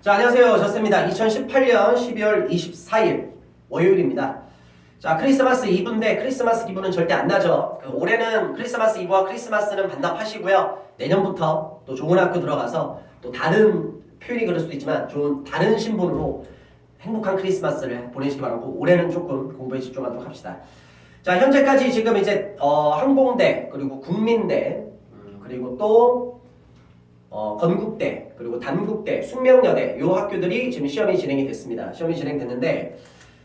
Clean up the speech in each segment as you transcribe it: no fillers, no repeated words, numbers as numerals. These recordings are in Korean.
자, 안녕하세요. 저스입니다. 2018년 12월 24일 월요일입니다. 자, 크리스마스 이브인데 크리스마스 기분은 절대 안 나죠. 올해는 크리스마스 이브와 크리스마스는 반납하시고요. 내년부터 또 좋은 학교 들어가서 또 다른 표현이 그럴 수도 있지만 좋은 다른 신분으로 행복한 크리스마스를 보내시기 바라고 올해는 조금 공부에 집중하도록 합시다. 자, 현재까지 지금 이제 항공대 그리고 국민대 그리고 또 건국대, 그리고 단국대, 숙명여대 요 학교들이 지금 시험이 진행이 됐습니다. 시험이 진행됐는데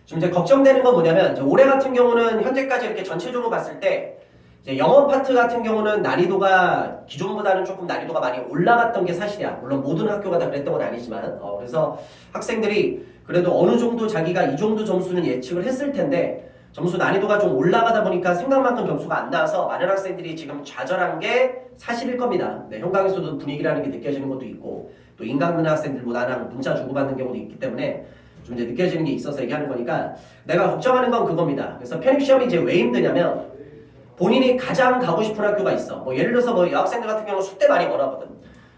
지금 이제 걱정되는 건 뭐냐면 올해 같은 경우는 현재까지 이렇게 전체적으로 봤을 때 이제 영어 파트 같은 경우는 난이도가 기존보다는 조금 난이도가 많이 올라갔던 게 사실이야. 물론 모든 학교가 다 그랬던 건 아니지만 그래서 학생들이 그래도 어느 정도 자기가 이 정도 점수는 예측을 했을 텐데 점수 난이도가 좀 올라가다 보니까 생각만큼 점수가 안 나와서 많은 학생들이 지금 좌절한 게 사실일 겁니다. 네, 현강에서도 분위기라는 게 느껴지는 것도 있고 또 인강문화 학생들보다는 문자 주고받는 경우도 있기 때문에 좀 이제 느껴지는 게 있어서 얘기하는 거니까 내가 걱정하는 건 그겁니다. 그래서 편입시험이 이제 왜 힘드냐면 본인이 가장 가고 싶은 학교가 있어. 뭐 예를 들어서 뭐 여학생들 같은 경우는 숙대 많이 원하거든.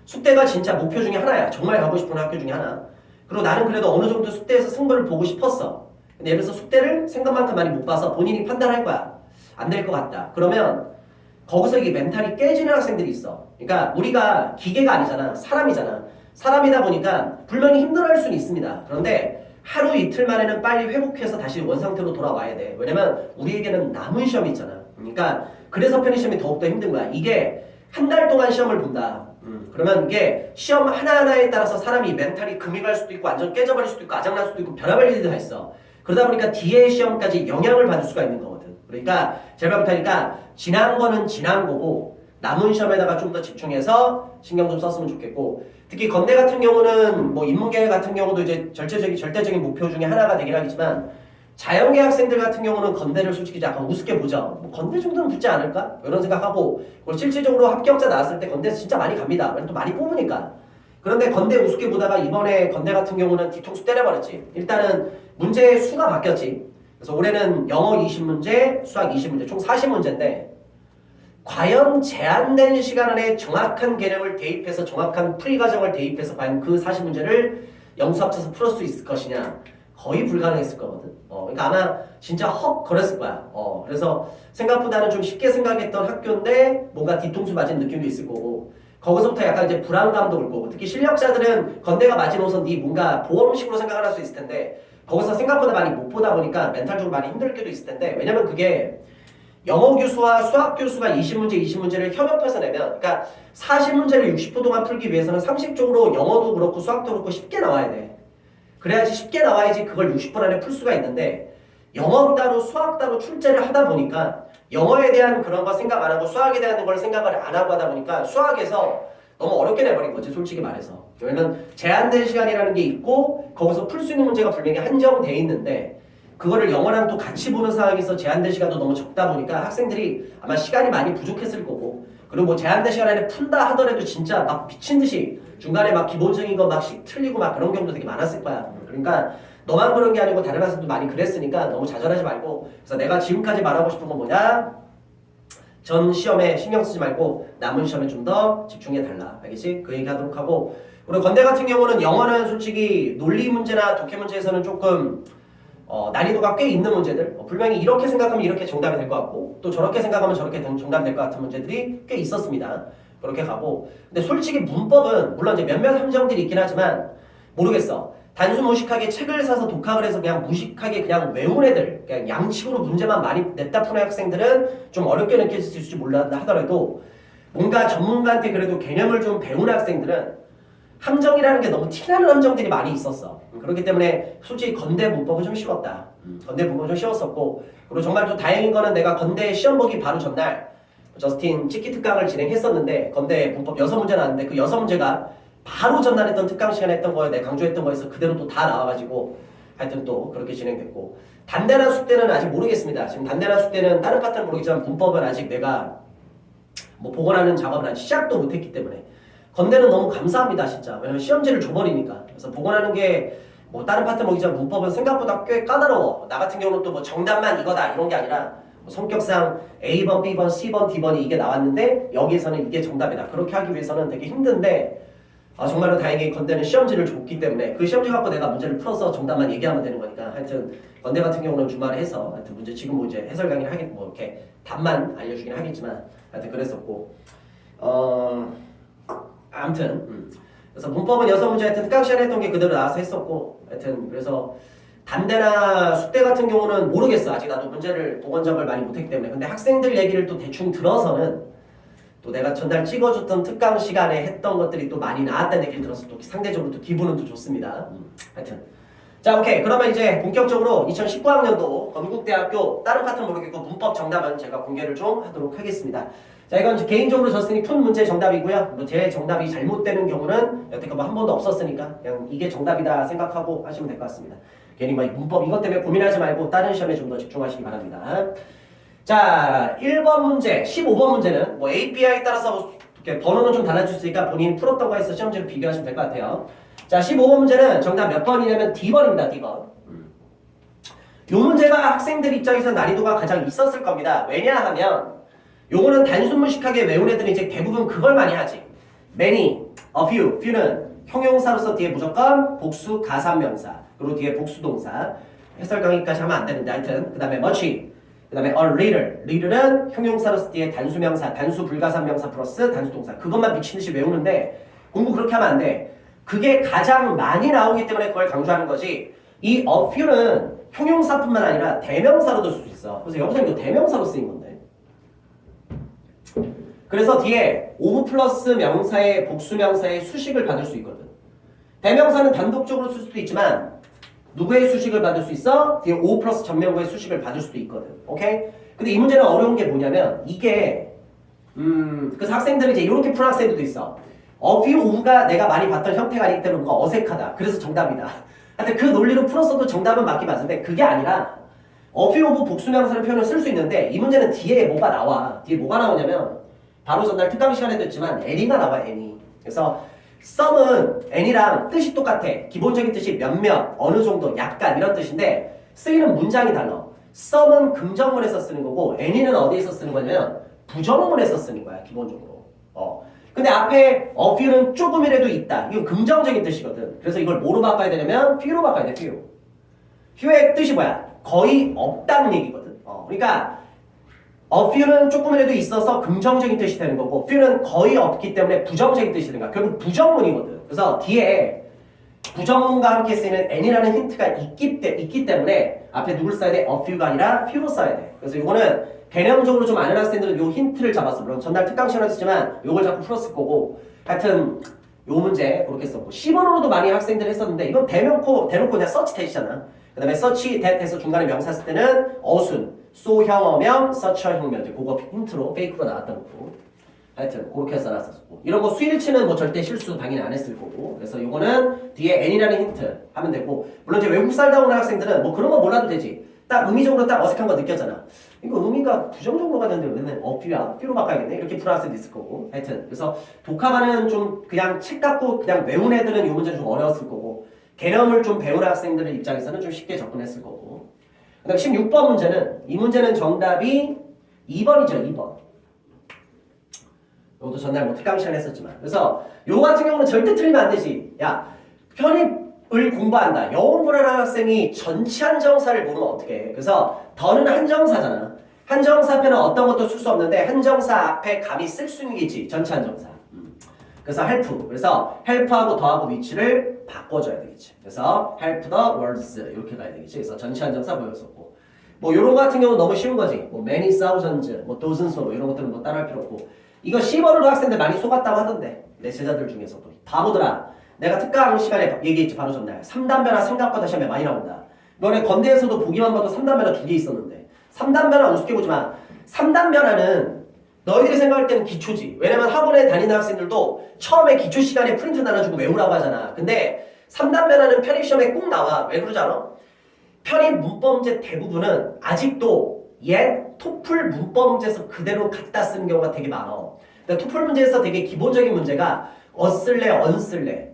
숙대가 진짜 목표 중에 하나야. 정말 가고 싶은 학교 중에 하나. 그리고 나는 그래도 어느 정도 숙대에서 승부를 보고 싶었어. 근데 예를 들어서 숙대를 생각만큼 많이 못 봐서 본인이 판단할 거야. 안 될 것 같다. 그러면 거기서 이게 멘탈이 깨지는 학생들이 있어. 그러니까 우리가 기계가 아니잖아. 사람이잖아. 사람이다 보니까 분명히 힘들어할 수는 있습니다. 그런데 하루 이틀 만에는 빨리 회복해서 다시 원상태로 돌아와야 돼. 왜냐면 우리에게는 남은 시험이 있잖아. 그러니까 그래서 편입시험이 더욱더 힘든 거야. 이게 한 달 동안 시험을 본다. 그러면 이게 시험 하나하나에 따라서 사람이 멘탈이 금이 갈 수도 있고 완전 깨져버릴 수도 있고 아작날 수도 있고 변화할 일이 다 있어. 그러다 보니까 뒤에 시험까지 영향을 받을 수가 있는 거거든. 그러니까 제발 부탁이니까 지난 거는 지난 거고 남은 시험에다가 좀 더 집중해서 신경 좀 썼으면 좋겠고 특히 건대 같은 경우는 뭐 인문계 같은 경우도 이제 절대적인 목표 중에 하나가 되긴 하겠지만 자연계 학생들 같은 경우는 건대를 솔직히 약간 우습게 보죠. 뭐 건대 정도는 붙지 않을까? 이런 생각하고 그리고 실질적으로 합격자 나왔을 때 건대에서 진짜 많이 갑니다. 왜냐면 또 많이 뽑으니까. 그런데 건대 우습게 보다가 이번에 건대 같은 경우는 뒤통수 때려버렸지. 일단은 문제 수가 바뀌었지. 그래서 올해는 영어 20문제, 수학 20문제, 총 40문제인데 과연 제한된 시간 안에 정확한 개념을 대입해서 정확한 풀이 과정을 대입해서 과연 그 40문제를 영수 합쳐서 풀을 수 있을 것이냐 거의 불가능했을 거거든. 그러니까 아마 진짜 헉 거렸을 거야. 그래서 생각보다는 좀 쉽게 생각했던 학교인데 뭔가 뒤통수 맞은 느낌도 있을 거고 거기서부터 약간 이제 불안감도 올 거고 특히 실력자들은 건대가 마지노선 네 뭔가 보험식으로 생각을 할 수 있을 텐데 거기서 생각보다 많이 못 보다 보니까 멘탈적으로 많이 힘들 때도 있을 텐데 왜냐면 그게 영어 교수와 수학 교수가 20문제를 협업해서 내면 그러니까 40문제를 60분 동안 풀기 위해서는 상식적으로 영어도 그렇고 수학도 그렇고 쉽게 나와야 돼. 그래야지 쉽게 나와야지 그걸 60분 안에 풀 수가 있는데 영어 따로 수학 따로 출제를 하다 보니까 영어에 대한 그런 거 생각 안 하고 수학에 대한 걸 생각을 안 하고 하다 보니까 수학에서 너무 어렵게 내버린 거지 솔직히 말해서. 왜냐면 제한된 시간이라는 게 있고 거기서 풀 수 있는 문제가 분명히 한정돼 있는데 그거를 영어랑 또 같이 보는 상황에서 제한된 시간도 너무 적다 보니까 학생들이 아마 시간이 많이 부족했을 거고 그리고 뭐 제한된 시간 안에 푼다 하더라도 진짜 막 미친 듯이 중간에 막 기본적인 거 막씩 틀리고 막 그런 경우도 되게 많았을 거야. 그러니까 너만 그런 게 아니고 다른 학생도 많이 그랬으니까 너무 좌절하지 말고 그래서 내가 지금까지 말하고 싶은 건 뭐냐? 전 시험에 신경 쓰지 말고 남은 시험에 좀 더 집중해 달라. 알겠지? 그 얘기 하도록 하고 그리고 건대 같은 경우는 영어는 솔직히 논리 문제나 독해 문제에서는 조금 난이도가 꽤 있는 문제들 분명히 이렇게 생각하면 이렇게 정답이 될 것 같고 또 저렇게 생각하면 저렇게 정답이 될 것 같은 문제들이 꽤 있었습니다. 그렇게 가고 근데 솔직히 문법은 물론 이제 몇몇 함정들이 있긴 하지만 모르겠어. 단순 무식하게 책을 사서 독학을 해서 그냥 무식하게 그냥 외운 애들 그냥 양식으로 문제만 많이 냈다 푸는 학생들은 좀 어렵게 느껴질 수 있을지 몰라 하더라도 뭔가 전문가한테 그래도 개념을 좀 배운 학생들은 함정이라는 게 너무 티나는 함정들이 많이 있었어. 그렇기 때문에 솔직히 건대 문법은 좀 쉬웠다. 건대 문법은 좀 쉬웠었고 그리고 정말 또 다행인 거는 내가 건대 시험 보기 바로 전날 저스틴 찍기 특강을 진행했었는데 건대 문법 6문제 나왔는데 그 6문제가 바로 전날 했던 특강 시간에 했던 거에 내가 강조했던 거에서 그대로 또 다 나와가지고 하여튼 또 그렇게 진행됐고 단대나 숙대는 아직 모르겠습니다. 지금 단대나 숙대는 다른 파트는 모르겠지만 문법은 아직 내가 뭐 복원하는 작업을 아직 시작도 못했기 때문에 건대는 너무 감사합니다 진짜. 왜냐면 시험지를 줘버리니까. 그래서 복원하는 게 뭐 다른 파트 모르겠지만 문법은 생각보다 꽤 까다로워. 나 같은 경우는 또 뭐 정답만 이거다 이런 게 아니라 성격상 A번, B번, C번, D번이 이게 나왔는데 여기에서는 이게 정답이다. 그렇게 하기 위해서는 되게 힘든데 정말로 다행히 건대는 시험지를 줬기 때문에 그 시험지 갖고 내가 문제를 풀어서 정답만 얘기하면 되는 거니까 하여튼 건대 같은 경우는 주말에 해서 하여튼 문제 지금 뭐 이제 해설 강의를 하겠 뭐 이렇게 답만 알려주긴 하겠지만 하여튼 그랬었고 아무튼 그래서 문법은 6문제 하여튼 특강 시간에 했던 게 그대로 나와서 했었고 하여튼 그래서 단대나 숙대 같은 경우는 모르겠어. 아직 나도 문제를 복원작을 많이 못했기 때문에. 근데 학생들 얘기를 또 대충 들어서는 또 내가 전날 찍어줬던 특강 시간에 했던 것들이 또 많이 나왔다는 얘기를 들어서 또 상대적으로 또 기분은 또 좋습니다. 하여튼 자 오케이 그러면 이제 본격적으로 2019학년도 건국대학교 다른 파트는 모르겠고 문법 정답은 제가 공개를 좀 하도록 하겠습니다. 자 이건 개인적으로 졌으니 푼 문제 정답이고요. 뭐 제 정답이 잘못되는 경우는 여태껏 뭐 한 번도 없었으니까 그냥 이게 정답이다 생각하고 하시면 될 것 같습니다. 괜히 뭐 문법 이것 때문에 고민하지 말고 다른 시험에 좀 더 집중하시기 바랍니다. 자 1번 문제, 15번 문제는 뭐 A, B에 따라서 이렇게 번호는 좀 달라질 수 있으니까 본인이 풀었던 거에 서 시험지를 비교하시면 될 것 같아요. 자 15번 문제는 정답 몇 번이냐면 D번입니다. D번. 이 문제가 학생들 입장에서 난이도가 가장 있었을 겁니다. 왜냐하면 요거는 단순무식하게 외운 애들은 이제 대부분 그걸 많이 하지. many, a few, few는 형용사로서 뒤에 무조건 복수 가산명사 그리고 뒤에 복수동사 해설 강의까지 하면 안 되는데 하여튼 그 다음에 much 그 다음에 a little little은 형용사로서 뒤에 단수명사 단수 불가산명사 플러스 단수동사 그것만 미친듯이 외우는데 공부 그렇게 하면 안 돼. 그게 가장 많이 나오기 때문에 그걸 강조하는 거지. 이 a few는 형용사뿐만 아니라 대명사로도 쓸 수 있어. 그래서 여기서 이거 대명사로 쓰인 건데. 그래서 뒤에 of 플러스 명사의 복수명사의 수식을 받을 수 있거든. 대명사는 단독적으로 쓸 수도 있지만 누구의 수식을 받을 수 있어? 뒤에 of 플러스 전명구의 수식을 받을 수도 있거든. 오케이? 근데 이 문제는 어려운 게 뭐냐면 이게 그래서 학생들은 이제 이렇게 푸는 학생들도 있어. a few of가 내가 많이 봤던 형태가 아니기 때문에 뭔가 어색하다. 그래서 정답이다. 하여튼 그 논리로 풀었어도 정답은 맞긴 맞는데 그게 아니라 a few of 복수명사를 표현을 쓸 수 있는데 이 문제는 뒤에 뭐가 나와. 뒤에 뭐가 나오냐면 바로 전날 특강 시간에도 했지만 any가 나와. any. 그래서 some은 any랑 뜻이 똑같아. 기본적인 뜻이 몇몇, 어느 정도, 약간 이런 뜻인데 쓰이는 문장이 달라. some은 긍정문에서 쓰는 거고 any는 어디에서 쓰는 거냐면 부정문에서 쓰는 거야. 기본적으로. 근데 앞에 a few는 조금이라도 있다. 이건 긍정적인 뜻이거든. 그래서 이걸 뭐로 바꿔야 되냐면 few로 바꿔야 돼. few. few의 뜻이 뭐야? 거의 없다는 얘기거든. 그러니까 a few는 조금이라도 있어서 긍정적인 뜻이 되는 거고 few는 거의 없기 때문에 부정적인 뜻이 되는 거야. 결국 부정문이거든. 그래서 뒤에 부정문과 함께 쓰이는 any라는 힌트가 있기 때문에 앞에 누굴 써야 돼? a few가 아니라 few로 써야 돼. 그래서 이거는 개념적으로 좀 아는 학생들은 요 힌트를 잡았어. 물론 전날 특강 시간에 했지만 요걸 자꾸 풀었을 거고 하여튼 요 문제 그렇게 썼고 10번으로도 많이 학생들이 했었는데 이건 대놓고 그냥 서치 대시잖아. 그 다음에 서치 대에서 중간에 명사 쓸 때는 어순, 소형어명, 서처형명 이제 그거 힌트로 페이크로 나왔던 거고 하여튼 그렇게 해서 나왔었고 이런 거 수일치는 뭐 절대 실수 당연히 안 했을 거고 그래서 요거는 뒤에 n이라는 힌트 하면 되고 물론 이제 외국 살다 오는 학생들은 뭐 그런 거 몰라도 되지. 딱 의미적으로 딱 어색한 거 느꼈잖아. 이거 의미가 부정적으로 가는데 맨날 few야? few로 바꿔야겠네? 이렇게 풀 학생도 있을 거고 하여튼 그래서 독학하는 좀 그냥 책 갖고 그냥 외운 애들은 이 문제는 좀 어려웠을 거고 개념을 좀 배우는 학생들 입장에서는 좀 쉽게 접근했을 거고 그 다음에 16번 문제는 이 문제는 정답이 2번이죠. 2번. 이것도 전날 뭐 특강 시간에 했었지만 그래서 요거 같은 경우는 절대 틀리면 안 되지. 야 편입을 공부한다. 영어 불안한 학생이 전치 한정사를 모르면 어떻게 해. 그래서 더는 한정사잖아. 한정사 앞에는 어떤 것도 쓸 수 없는데 한정사 앞에 감히 쓸 수 있는 게 있지. 전치 한정사. 그래서 help. 그래서 help하고 더하고 위치를 바꿔줘야 되겠지. 그래서 help the words 이렇게 가야 되겠지. 그래서 전치 한정사 보였었고 뭐 요런 거 같은 경우는 너무 쉬운 거지. 뭐 many thousands, 뭐 dozens of 이런 것들은 뭐 따라할 필요 없고 이거 10번으로 학생들 많이 속았다고 하던데 내 제자들 중에서도 바보들아. 내가 특강 시간에 얘기했지 바로 전날 3단변화 생각보다 시험에 많이 나온다. 너네 건대에서도 보기만 봐도 3단변화 2개 있었는데 3단변화 우습게 보지 마. 3단변화는 너희들이 생각할 때는 기초지. 왜냐면 학원에 다니는 학생들도 처음에 기초 시간에 프린트 나눠주고 외우라고 하잖아. 근데 3단변화는 편입시험에 꼭 나와. 왜 그러지 않아? 편입 문법문제 대부분은 아직도 옛 토플 문법문제에서 그대로 갖다 쓰는 경우가 되게 많아. 그러니까 토플 문제에서 되게 기본적인 문제가 어쓸래 언쓸래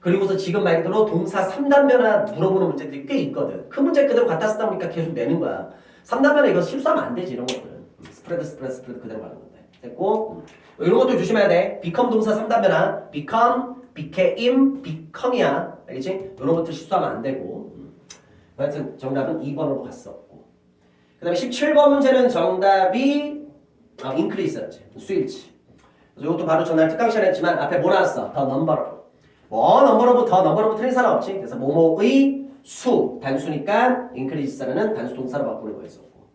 그리고서 지금 말 그대로 동사 3단변화 물어보는 문제들이 꽤 있거든. 그 문제 그대로 갖다 쓰다 보니까 계속 내는 거야. 3단변화 이거 실수하면 안 되지. 이런 것들은 스프레드 그대로 가는 건데 됐고 이런 것도 조심해야 돼. become 동사 3단변화 become, became, become이야. 알겠지? 이런 것들 실수하면 안 되고 하여튼 정답은 2번으로 갔었고 그 다음에 17번 문제는 정답이 increase였지. switch. 그래서 이것도 바로 전날 특강 시간에 했지만 앞에 뭐 나왔어? the number of. 뭐 number of, the number of 틀린 사람 없지? 그래서 뭐뭐의 수 단수니까 increase라는 단수 동사로 바꾸는 거였었고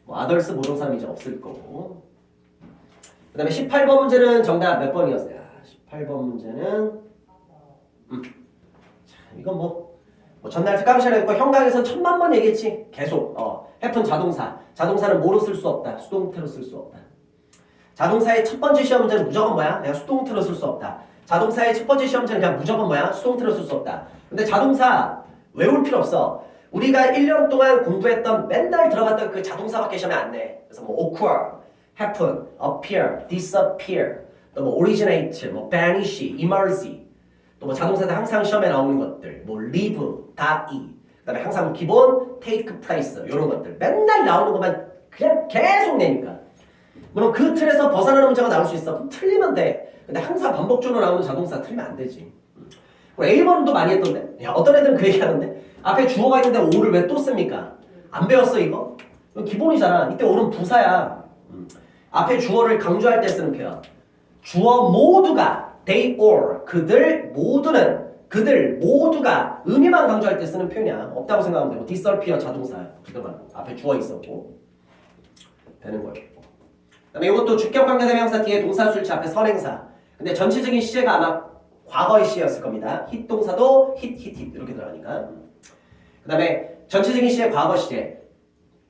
뭐 others 모르는 사람이 이제 없을 거고 그 다음에 18번 문제는 정답 몇 번이었어요? 18번 문제는 이건 뭐 전날 특강 시간에 했고 형강에서 1000만 번 얘기했지. 계속 happen 자동사는 뭐로 쓸 수 없다. 수동태로 쓸 수 없다. 자동사의 첫 번째 시험 문제는 무조건 뭐야? 내가 수동태로 쓸 수 없다. 자동사의 첫 번째 시험 문제는 그냥 무조건 뭐야? 수동태로 쓸 수 없다. 근데 자동사 외울 필요 없어. 우리가 1년 동안 공부했던 맨날 들어봤던 그 자동사밖에 시험에 안 내. 그래서 뭐 occur, happen, appear, disappear, 또 뭐 originate, 뭐 vanish, emerge, 또 뭐 자동사들 항상 시험에 나오는 것들, 뭐 live, die, 그다음에 항상 기본 take place 이런 것들 맨날 나오는 것만 그냥 계속 내니까. 물론 그 틀에서 벗어나는 문제가 나올 수 있어. 그럼 틀리면 돼. 근데 항상 반복적으로 나오는 자동사 틀리면 안 되지. A번도 많이 했던데. 야, 어떤 애들은 그 얘기하는데 앞에 주어가 있는데 o를 왜 또 씁니까? 안 배웠어 이거? 이거 기본이잖아. 이때 o는 부사야. 앞에 주어를 강조할 때 쓰는 표현. 주어 모두가 they all 그들 모두가 의미만 강조할 때 쓰는 표현이야. 없다고 생각하면 되고 disappear 자동사야. 그동안 앞에 주어 있었고 되는 거예요. 그다음에 이것도 주격관계대명사 뒤에 동사 수일치 앞에 선행사. 근데 전체적인 시제가 아마 과거의 시제였을 겁니다. hit 동사도 hit 이렇게 들어가니까. 그다음에 전체적인 시제 과거 시제.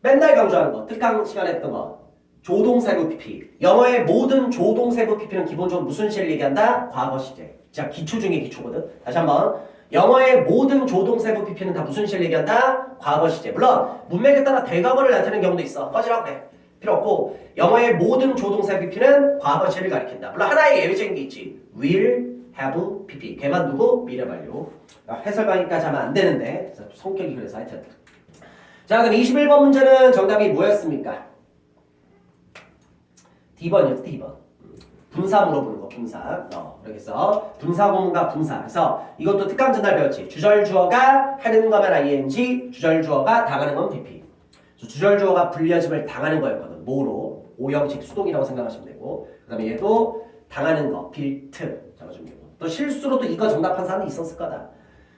맨날 강조하는 거. 특강 시간에 했던 거. 조동사구 PP. 영어의 모든 조동사구 PP는 기본적으로 무슨 시제를 얘기한다? 과거 시제. 자, 기초 중에 기초거든. 다시 한번. 영어의 모든 조동사구 PP는 다 무슨 시제를 얘기한다? 과거 시제. 물론 문맥에 따라 대과거를 나타내는 경우도 있어. 꺼지라고 그래. 필요 없고 영어의 모든 조동사 PP는 과거 시제를 가리킨다. 물론 하나의 예외적인 게 있지. will, have, PP. 걔만 두고 미래 완료. 해설 강의까지 하면 안 되는데 성격이 그래서 하여튼. 자, 그럼 21번 문제는 정답이 뭐였습니까? D번이었죠. D번. 분사 물어보는 거. 분사. 이렇게 해서 분사 구문과 분사. 그래서 이것도 특강 전날 배웠지. 주절 주어가 하는 거면 ing, 주절 주어가 당하는 건 PP. 주절 주어가 불리어짐을 당하는 거였거든. 뭐로? 오형식 수동이라고 생각하시면 되고 그 다음에 얘도 당하는 거 빌트 잡아주면 되고 또 실수로도 이거 정답한 사람이 있었을 거다.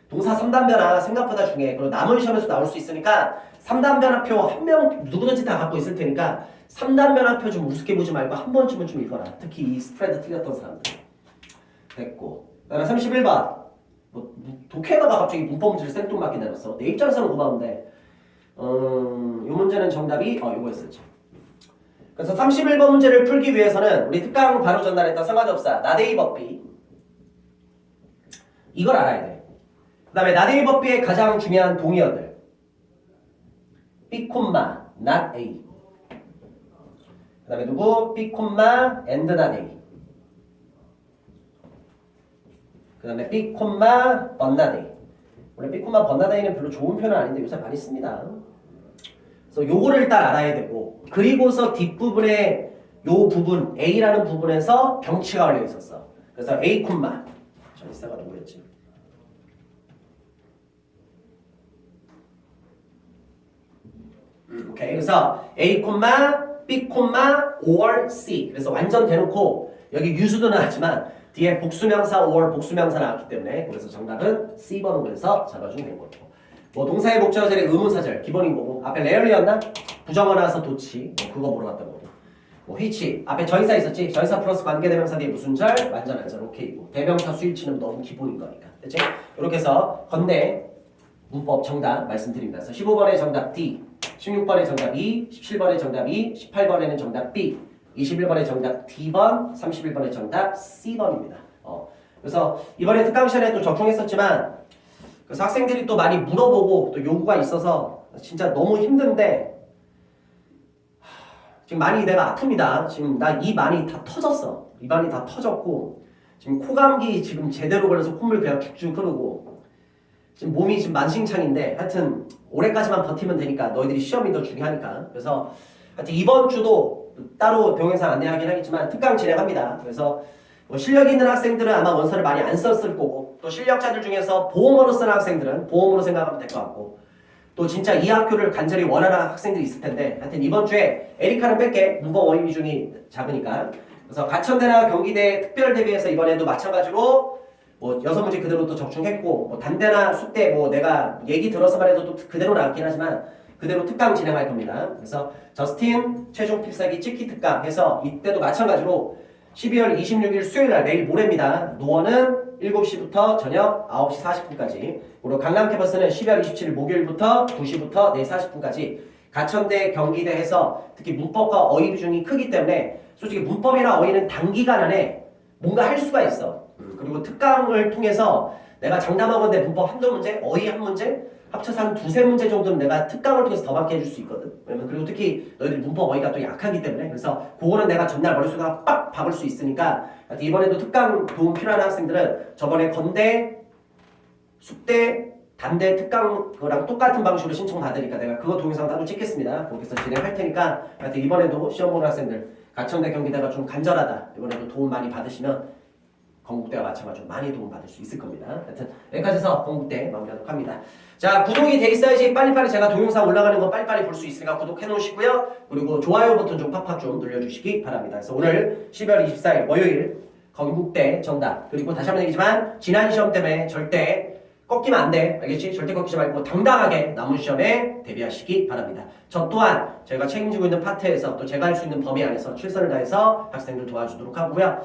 동사 3단변화 생각보다 중요해. 그리고 남은 시험에서 나올 수 있으니까 3단변화표 한 명 누구든지 다 갖고 있을 테니까 3단변화표 좀 우습게 보지 말고 한 번쯤은 좀 읽어라. 특히 이 스프레드 틀렸던 사람들. 됐고 그 다음에 31번 뭐 독해다가 갑자기 문법 문제를 생뚱맞게 내놨어. 내 입장에서는 고마운데 이 문제는 정답이 이거였었지. 그래서 31번 문제를 풀기 위해서는 우리 특강 바로 전달했던 상관없사 나데이 법비 이걸 알아야 돼. 그 다음에 나데이 법비의 가장 중요한 동의어들 B, not A. 그 다음에 누구? B, and not A. 그 다음에 B, but not A. 원래 B, but not A는 별로 좋은 표현은 아닌데 요새 많이 씁니다. 그래서 요거를 일단 알아야 되고 그리고서 뒷부분에 요 부분 A라는 부분에서 병치가 걸려 있었어. 그래서 A, 전치사가 누구였지? 오케이. 그래서 A, B, or C. 그래서 완전 대놓고 여기 유수도는 하지만 뒤에 복수명사 or 복수명사 나왔기 때문에 그래서 정답은 C번으로 잡아주면 되는 거고. 뭐 동사의 목적어 자리에 의문사절 기본인 거고 앞에 rarely였나? 부정어 나와서 도치 그거 물어봤던 거고 뭐 which 앞에 전사 있었지? 전사 플러스 관계대명사 뒤에 무슨 절? 완전 안절 오케이고 대명사 수일치는 너무 기본인 거니까 됐지? 이렇게 해서 건대 문법 정답 말씀드립니다. 그래서 15번의 정답 D 16번의 정답 E 17번의 정답 E 18번에는 정답 B 21번의 정답 D번 31번의 정답 C번입니다. 그래서 이번에 특강 시간에 또 적중했었지만 그래서 학생들이 또 많이 물어보고 또 요구가 있어서 진짜 너무 힘든데 지금 많이 내가 아픕니다. 지금 나 입 많이 다 터졌어. 입안이 다 터졌고 지금 코감기 지금 제대로 걸려서 콧물 그냥 쭉쭉 흐르고 지금 몸이 지금 만신창인데 하여튼 올해까지만 버티면 되니까 너희들이 시험이 더 중요하니까 그래서 하여튼 이번 주도 따로 동영상 안내하긴 하겠지만 특강 진행합니다. 그래서 뭐 실력 있는 학생들은 아마 원서를 많이 안 썼을 거고 또 실력자들 중에서 보험으로 쓰는 학생들은 보험으로 생각하면 될 것 같고 또 진짜 이 학교를 간절히 원하는 학생들이 있을 텐데 하여튼 이번 주에 에리카는 뺄게. 문법 어휘 비중이 작으니까. 그래서 가천대나 경기대 특별 대비해서 이번에도 마찬가지로 뭐 6문제 그대로 또 적중했고 뭐 단대나 숙대 뭐 내가 얘기 들어서만 해도 또 그대로 나왔긴 하지만 그대로 특강 진행할 겁니다. 그래서 저스틴 최종 필살기 찍기 특강 해서 이때도 마찬가지로 12월 26일 수요일날 내일 모레입니다. 노원은 7시부터 저녁 9시 40분까지 그리고 강남 캠퍼스는 12월 27일 목요일부터 2시부터 4시 40분까지 가천대 경기대 해서 특히 문법과 어휘 비중이 크기 때문에 솔직히 문법이나 어휘는 단기간 안에 뭔가 할 수가 있어. 그리고 특강을 통해서 내가 장담하건대 문법 한두 문제, 어휘 한 문제 합쳐서 한 두세 문제 정도는 내가 특강을 통해서 더 받게 해줄 수 있거든. 왜냐면 그리고 특히 너희들 문법 어휘가 또 약하기 때문에 그래서 그거는 내가 전날 머릿속에 빡 박을 수 있으니까 이번에도 특강 도움 필요한 학생들은 저번에 건대, 숙대, 단대 특강 그거랑 똑같은 방식으로 신청 받으니까 내가 그거 동영상 따로 찍겠습니다. 거기서 진행할 테니까 하여튼 이번에도 시험 보는 학생들 가천대 경기대가 좀 간절하다. 이번에도 도움 많이 받으시면 건국대와 마찬가지로 많이 도움받을 수 있을 겁니다. 하여튼 여기까지 해서 건국대 마무리하도록 합니다. 자, 구독이 돼 있어야지 빨리빨리 제가 동영상 올라가는 거 빨리빨리 볼 수 있으니까 구독해 놓으시고요. 그리고 좋아요 버튼 좀 팍팍 좀 눌러주시기 바랍니다. 그래서 오늘 12월 24일 월요일 건국대 정답 그리고 다시 한번 얘기지만 지난 시험 때문에 절대 꺾이면 안 돼. 알겠지? 절대 꺾이지 말고 당당하게 남은 시험에 대비하시기 바랍니다. 저 또한 저희가 책임지고 있는 파트에서 또 제가 할 수 있는 범위 안에서 최선을 다해서 학생들 도와주도록 하고요.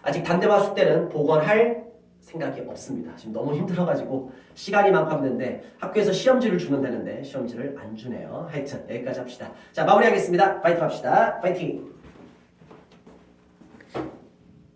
아직 단대와 숙대는 복원할 생각이 없습니다. 지금 너무 힘들어가지고 시간이 많고 하는데 학교에서 시험지를 주면 되는데 시험지를 안 주네요. 하여튼 여기까지 합시다. 자, 마무리하겠습니다. 파이팅 합시다. 파이팅!